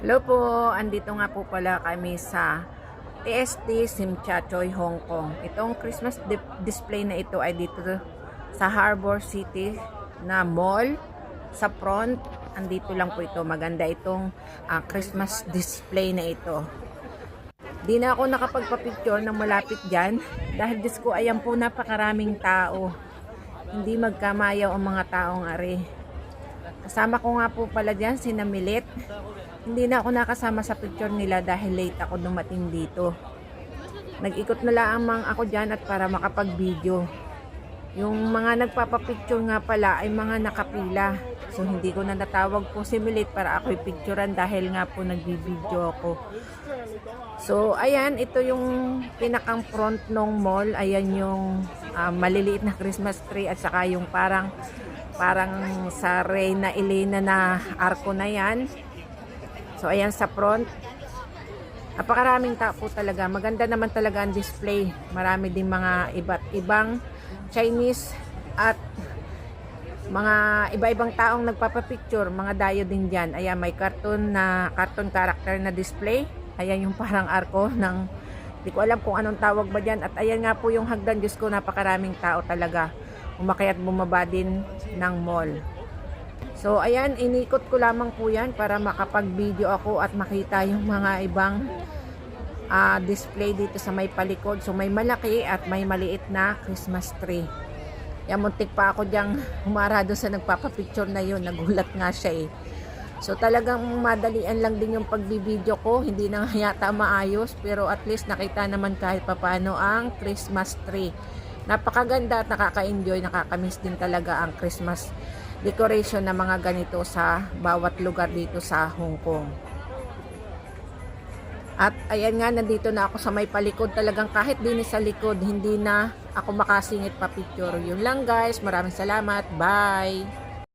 Hello po, andito nga po pala kami sa TST Simchachoy, Hong Kong. Itong Christmas display na ito ay dito sa Harbor City na mall sa front. Andito lang po ito. Maganda itong Christmas display na ito. Di na ako nakapagpa-picture ng malapit dyan dahil Diyos ko, ayan po, napakaraming tao. Hindi magkamayaw ang mga taong ari. Kasama ko nga po pala dyan si Namilit. Hindi na ako nakasama sa picture nila dahil late ako dumating dito. Nag-ikot na lang ako dyan at para makapag-video. Yung mga nagpapapicture nga pala ay mga nakapila. So hindi ko na natawag po si Milit para ako'y picturean dahil nga po nagbibideo ako. So ayan, ito yung pinakang front ng mall. Ayan yung maliliit na Christmas tree at saka yung parang sa Reyna Elena na arko na yan. So ayan sa front, napakaraming tao po talaga. Maganda naman talaga ang display. Marami din mga iba't ibang Chinese at mga iba-ibang taong nagpapapicture. Mga dayo din dyan. Ayan, may cartoon character na display. Ayan yung parang arko ng, di ko alam kung anong tawag ba dyan. At ayan nga po yung hagdan. Diyos ko, napakaraming tao talaga. Umakyat bumaba din ng mall. So ayan, inikot ko lamang po yan para makapag-video ako at makita yung mga ibang display dito sa may palikod. So may malaki at may maliit na Christmas tree. Yan, muntik pa ako diyang humarado sa nagpapapicture na yun. Nagulat nga siya eh. So talagang madalian lang din yung pagbibideo ko. Hindi na yata maayos pero at least nakita naman kahit papano ang Christmas tree. Napakaganda at nakaka-enjoy, nakakamiss din talaga ang Christmas decoration na mga ganito sa bawat lugar dito sa Hong Kong. At ayan nga, nandito na ako sa may palikod. Talagang kahit din sa likod, hindi na ako makasingit pa picture. Yun lang guys, maraming salamat. Bye!